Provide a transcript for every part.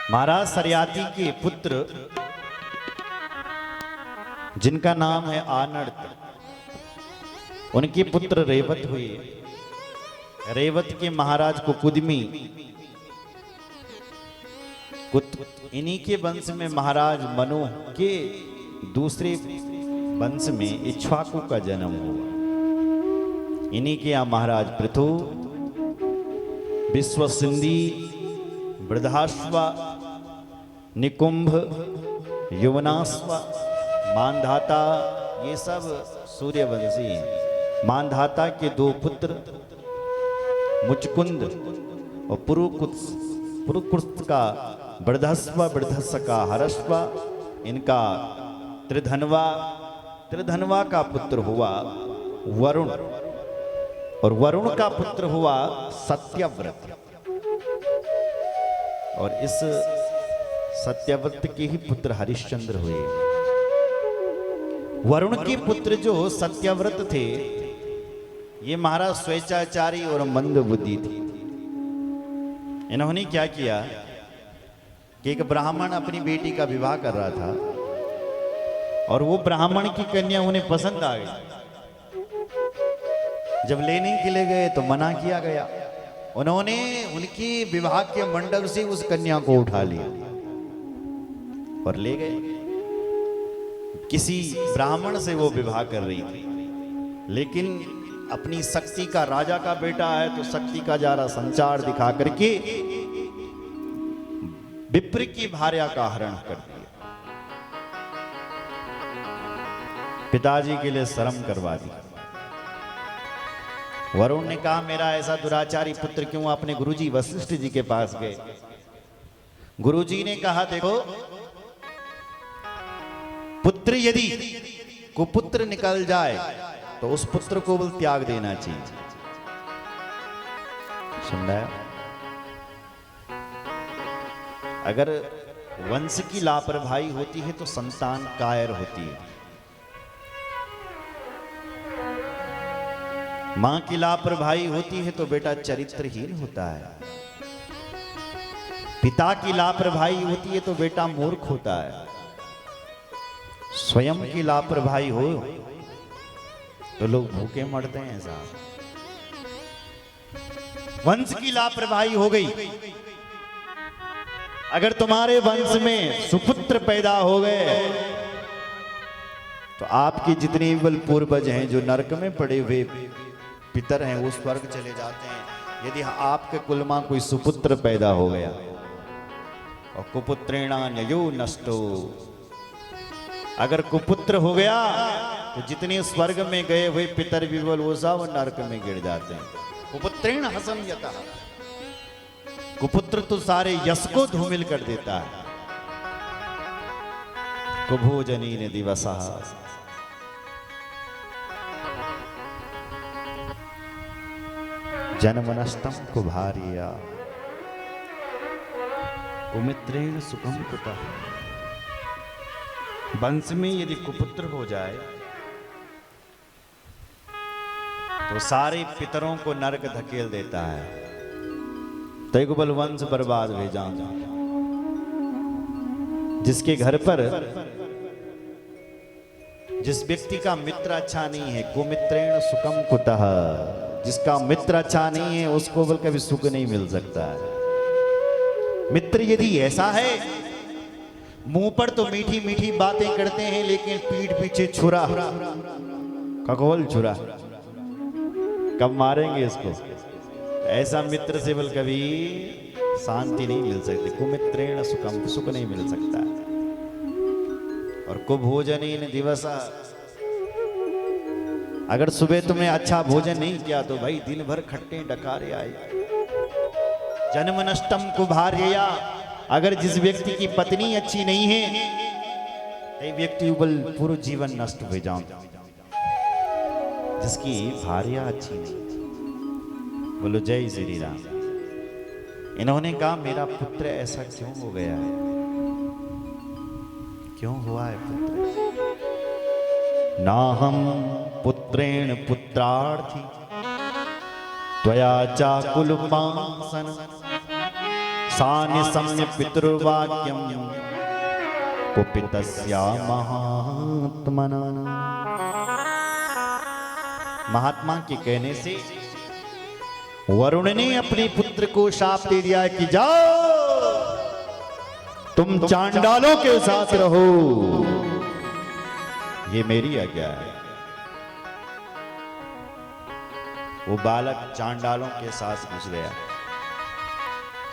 महाराज सरयाती के पुत्र जिनका नाम है आनर्त, उनके पुत्र रेवत हुए। रेवत के महाराज कुकुदमी, इन्हीं के वंश में महाराज मनु के दूसरे वंश में इक्ष्वाकु का जन्म हुआ। इन्हीं के यहाँ महाराज पृथु, विश्वसिंधी, वृद्धाश्व, निकुंभ, युवनाश्व, मानधाता, ये सब सूर्यवंशी हैं। मानधाता के दो पुत्र मुचकुंद और पुरुकुत्स का वृद्धस्व, वृद्धस्व का हरस्व, इनका त्रिधनवा का पुत्र हुआ वरुण, और वरुण का पुत्र हुआ सत्यव्रत। और इस सत्यव्रत के ही पुत्र हरिश्चंद्र हुए। वरुण के पुत्र जो सत्यव्रत थे, ये महाराज स्वेच्छाचारी और मंद बुद्धि थी। इन्होंने क्या किया कि एक ब्राह्मण अपनी बेटी का विवाह कर रहा था और वो ब्राह्मण की कन्या उन्हें पसंद आ गई। जब लेने के लिए गए तो मना किया गया। उन्होंने उनकी विवाह के मंडप से उस कन्या को उठा लिया और ले गए। किसी ब्राह्मण से वो विवाह कर रही थी, लेकिन अपनी शक्ति का, राजा का बेटा है तो शक्ति का जरा संचार दिखा करके विप्र की भार्या का हरण कर दिया। पिताजी के लिए शर्म करवा दी। वरुण ने कहा, मेरा ऐसा दुराचारी पुत्र क्यों? अपने गुरुजी वशिष्ठ जी के पास गए। गुरुजी ने कहा, देखो पुत्र यदि कुपुत्र निकल जाए तो उस पुत्र को बल त्याग देना चाहिए। सुन रहा है? अगर वंश की लापरवाही होती है तो संतान कायर होती है। मां की लापरवाही होती है तो बेटा चरित्रहीन होता है। पिता की लापरवाही होती है तो बेटा मूर्ख होता है। स्वयं की लापरवाही हो तो लोग भूखे मरते हैं साहब। वंश की लापरवाही हो गई। अगर तुम्हारे वंश में सुपुत्र पैदा हो गए तो आपके जितने भी पूर्वज हैं जो नरक में पड़े हुए पितर हैं वो स्वर्ग चले जाते हैं। यदि आपके कुल में कोई सुपुत्र पैदा हो गया, और कुपुत्रेणान्यो नष्टो, अगर कुपुत्र हो गया तो जितने स्वर्ग में गए हुए पितर भी वो सब नरक में गिर जाते हैं। कुपुत्रेण हसम यतः, कुपुत्र तो सारे यश को धूमिल कर देता है। कुभोजनीन दिवसः, जन्मनष्टम कुभार्या, कुमित्रेण सुखम कुतः। वंश में यदि कुपुत्र हो जाए तो सारे पितरों को नरक धकेल देता है। तो बल वंश बर्बाद हो जाता। जिसके घर पर जिस व्यक्ति का मित्र अच्छा नहीं है, कुमित्रेण सुखम कुतः, जिसका मित्र अच्छा नहीं है उसको बल कभी सुख नहीं मिल सकता है। मित्र यदि ऐसा है, मुंह पर तो मीठी मीठी बातें करते हैं लेकिन पीठ पीछे छुरा, खगोल छुरा, कब मारेंगे इसको? ऐसा मित्र से बल कभी शांति नहीं मिल सकती। कुमित्रेण सुखम, सुख नहीं मिल सकता। और कुभोजनीन दिवसा, अगर सुबह तुमने अच्छा भोजन नहीं किया तो भाई दिन भर खट्टे डकारे आए। जन्म नष्टम कुभार्या, अगर जिस व्यक्ति की पत्नी अच्छी नहीं है, व्यक्ति पूरा जीवन नष्ट हो जाओ। जिसकी भार्या अच्छी नहीं। बोलो जय श्री राम। इन्होंने कहा, मेरा पुत्र ऐसा क्यों हो गया है? क्यों हुआ है पुत्र? नाहम पुत्रेण पुत्रार्थी त्वया चाकुलपासन सानिसम्य पितृवाक्यम कुपितस्या महात्मना। महात्मा के कहने से वरुण ने अपने पुत्र को शाप दे दिया कि जाओ तुम चांडालों के साथ रहो, ये मेरी आज्ञा है। वो बालक चांडालों के साथ घुस गया।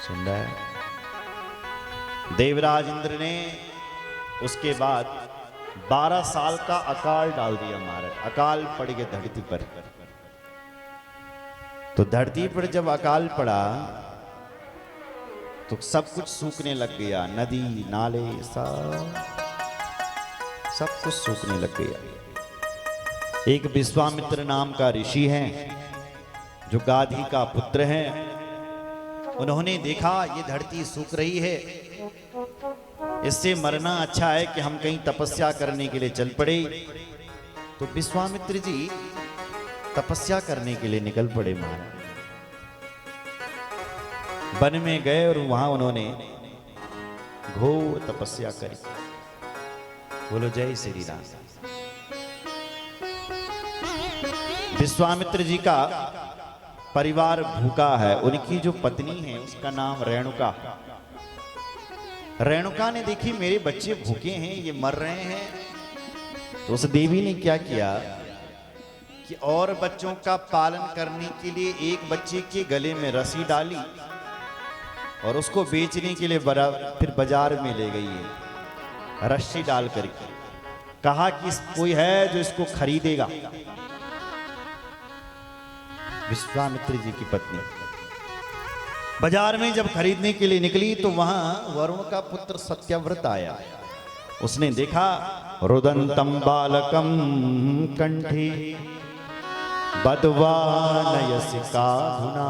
सुन रहा है? देवराज इंद्र ने उसके बाद 12 साल का अकाल डाल दिया। महाराज अकाल पड़ गया धरती पर। तो धरती पर जब अकाल पड़ा तो सब कुछ सूखने लग गया। नदी नाले सब कुछ सूखने लग गया। एक विश्वामित्र नाम का ऋषि है जो गाधी का पुत्र है। उन्होंने देखा ये धरती सूख रही है, इससे मरना अच्छा है कि हम कहीं तपस्या करने के लिए चल पड़े। तो विश्वामित्र जी तपस्या करने के लिए निकल पड़े। महाराज वन में गए और वहां उन्होंने घोर तपस्या करी। बोलो जय श्री राम। विश्वामित्र जी का परिवार भूखा है। उनकी जो पत्नी है उसका नाम रेणुका। रेणुका ने देखी मेरे बच्चे भूखे हैं, ये मर रहे हैं। तो उस देवी ने क्या किया कि और बच्चों का पालन करने के लिए एक बच्चे के गले में रस्सी डाली और उसको बेचने के लिए फिर बाजार में ले गई है रस्सी डाल करके। कहा कि कोई है जो इसको खरीदेगा। विश्वामित्र जी की पत्नी बाजार में जब खरीदने के लिए निकली तो वहां वरुण का पुत्र सत्यव्रत आया। उसने देखा रुदंतम बालकम कंठी बद्वानयसिका धुना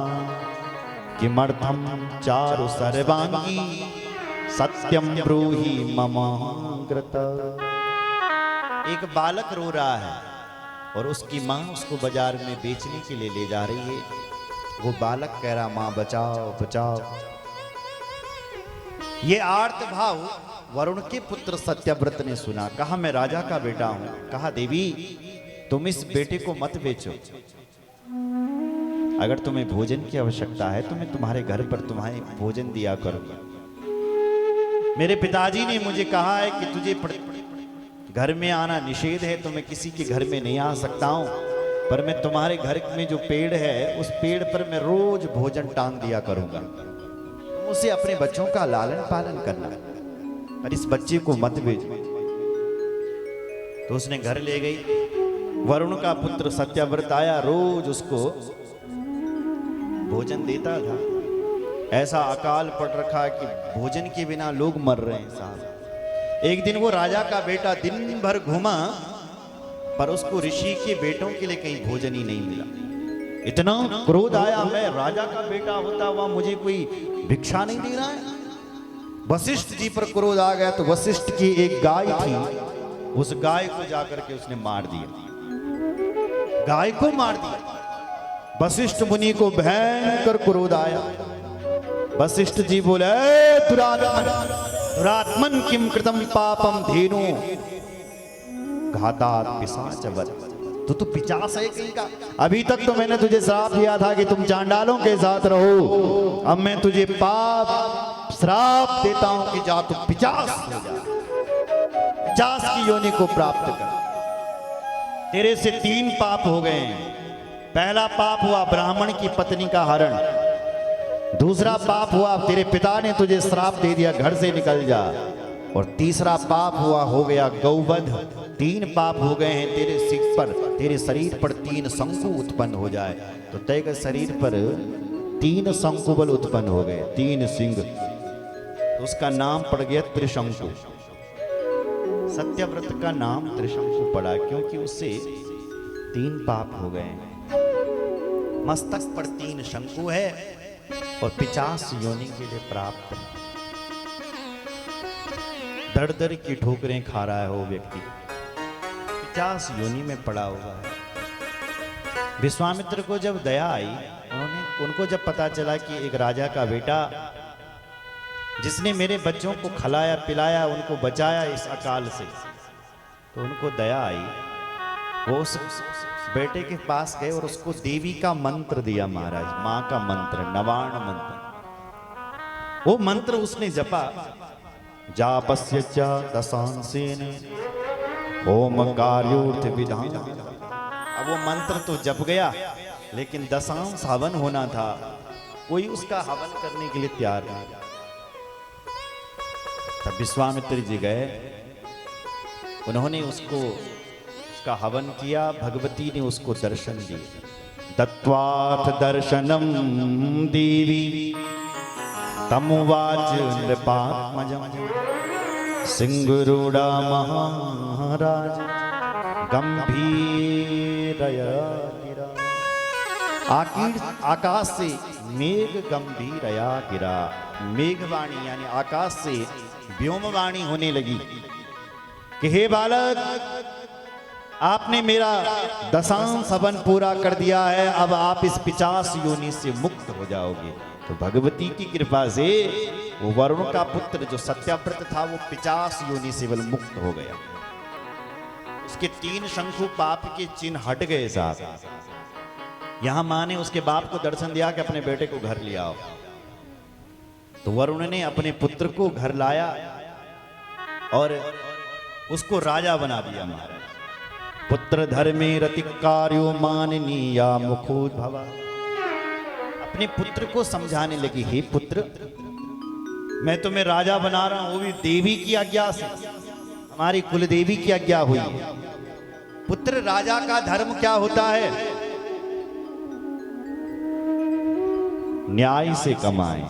किमर्थम चारु सर्वांगी सत्यम ब्रूहि ममाग्रत। एक बालक रो रहा है और उसकी मां उसको बाजार में बेचने के लिए ले जा रही है। वो बालक कह रहा मां बचाओ बचाओ। ये आर्त भाव वरुण के पुत्र सत्यव्रत ने सुना। कहा मैं राजा का बेटा हूं। कहा देवी तुम इस बेटे को मत बेचो। अगर तुम्हें भोजन की आवश्यकता है तो मैं तुम्हारे घर पर तुम्हारे भोजन दिया करूंगा। मेरे पिताजी ने मुझे कहा है कि तुझे घर में आना निषेध है, तो मैं किसी के घर में नहीं आ सकता हूं, पर मैं तुम्हारे घर में जो पेड़ है उस पेड़ पर मैं रोज भोजन टांग दिया करूंगा। उसे अपने बच्चों का लालन पालन करना, पर इस बच्चे को मत भेजो। तो उसने घर ले गई। वरुण का पुत्र सत्यव्रत आया, रोज उसको भोजन देता था। ऐसा अकाल पड़ रखा कि भोजन के बिना लोग मर रहे हैं साहब। एक दिन वो राजा का बेटा दिन भर घूमा, पर उसको ऋषि के बेटों के लिए कहीं भोजन ही नहीं मिला। इतना क्रोध आया, मैं राजा का बेटा होता हुआ मुझे कोई भिक्षा नहीं दे रहा है। वशिष्ठ जी पर क्रोध आ गया, तो वशिष्ठ की एक गाय थी, उस गाय को जाकर के उसने मार दिया। गाय को मार दिया। वशिष्ठ मुनि को भयंकर क्रोध आया। वशिष्ठ जी बोले दुरात्मन किम कृतम पापम धेनु घातात पिशाचवत्। तो पिशाच है कहीं का। अभी तक तो मैंने तुझे श्राप दिया था कि तुम चांडालों के साथ रहो, अब मैं तुझे पाप श्राप देता हूं कि जा तू पिशाच हो जा, पिशाच की योनि को प्राप्त कर। तेरे से 3 पाप हो गए हैं। पहला पाप हुआ ब्राह्मण की पत्नी का हरण। दूसरा पाप हुआ तेरे पिता ने तुझे श्राप दे दिया घर से निकल जा। और तीसरा पाप हुआ हो गया गौवध। 3 पाप हो गए हैं तेरे सिर पर, तेरे शरीर पर 3 शंकु उत्पन्न हो जाए। तो तय के शरीर पर 3 शंकुबल उत्पन्न हो गए, 3 सिंह। तो उसका नाम पड़ गया त्रिशंकु। सत्यव्रत का नाम त्रिशंकु पड़ा क्योंकि उससे 3 पाप हो गए। मस्तक पर 3 शंकु है और 50 योनि के लिए प्राप्त है। दर दर की ठोकरें खा रहा है वो व्यक्ति, 50 योनि में पड़ा हुआ है। विश्वामित्र को जब दया आई, उनको जब पता चला कि एक राजा का बेटा जिसने मेरे बच्चों को खिलाया पिलाया, उनको बचाया इस अकाल से, तो उनको दया आई। वो उस बेटे के पास गए और उसको देवी का मंत्र दिया महाराज, मां का मंत्र, नवाण मंत्र। वो मंत्र उसने जपा, जापस्य च दशांसेन ओम कार्योर्थ विधान। अब वो मंत्र तो जप गया, लेकिन दशांश हवन होना था, कोई उसका हवन करने के लिए तैयार नहीं। तब विश्वामित्र जी गए, उन्होंने उसका हवन किया। भगवती ने उसको दर्शन दिए। दत्वाथ दर्शनम देवी तमुवाच नृपात्मजं सिंहरूढ़ा महाराज गंभीरया गिरा। आकाश से मेघ गंभीरया गिरा। मेघवाणी यानी आकाश से व्योमवाणी होने लगी कि हे बालक, आपने मेरा दशांश हवन पूरा कर दिया है, अब आप इस 50 योनि से मुक्त हो जाओगे। तो भगवती की कृपा से वो वरुण का पुत्र जो सत्याव्रत था, वो 50 योनि से बल मुक्त हो गया। उसके 3 शंखु पाप के चिन्ह हट गए साहब। यहां मां ने उसके बाप को दर्शन दिया कि अपने बेटे को घर ले आओ। तो वरुण ने अपने पुत्र को घर लाया और उसको राजा बना दिया महाराज। पुत्र धर्मे रतिकार्यो माननीया मुखोद्भवा। अपने पुत्र को समझाने लगी, हे पुत्र, मैं तुम्हें राजा बना रहा हूं, वो भी देवी की आज्ञा से, हमारी कुल देवी की आज्ञा हुई है। पुत्र, राजा का धर्म क्या होता है? न्याय से कमाएं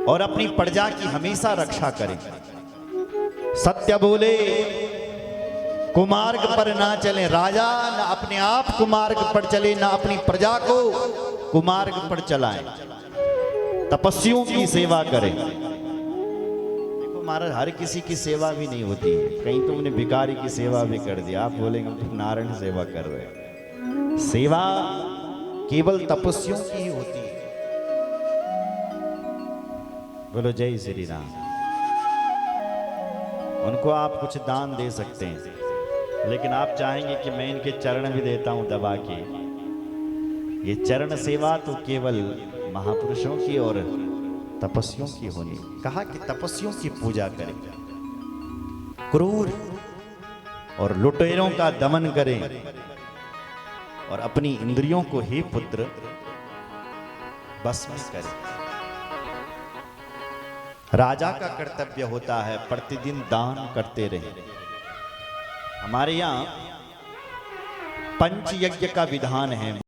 और अपनी प्रजा की हमेशा रक्षा करें। सत्य बोले, कुमार्ग पर ना चले। राजा न अपने आप कुमार्ग पर चले, ना अपनी प्रजा को कुमार्ग पर चलाएं। तपस्वियों की सेवा करें। देखो महाराज, हर किसी की सेवा भी नहीं होती है। कहीं तुमने भिखारी की सेवा भी कर दिया, आप बोलेंगे तुम नारायण सेवा कर रहे हो। सेवा केवल तपस्वियों की ही होती है। बोलो जय श्री राम। उनको आप कुछ दान दे सकते हैं, लेकिन आप चाहेंगे कि मैं इनके चरण भी देता हूं दबा के। ये चरण सेवा तो केवल महापुरुषों की और तपस्वियों की होनी। कहा कि तपस्वियों की पूजा करें, क्रूर और लुटेरों का दमन करें और अपनी इंद्रियों को ही पुत्र बस में करें। राजा का कर्तव्य होता है प्रतिदिन दान करते रहे। हमारे यहां पंच यज्ञ का विधान है।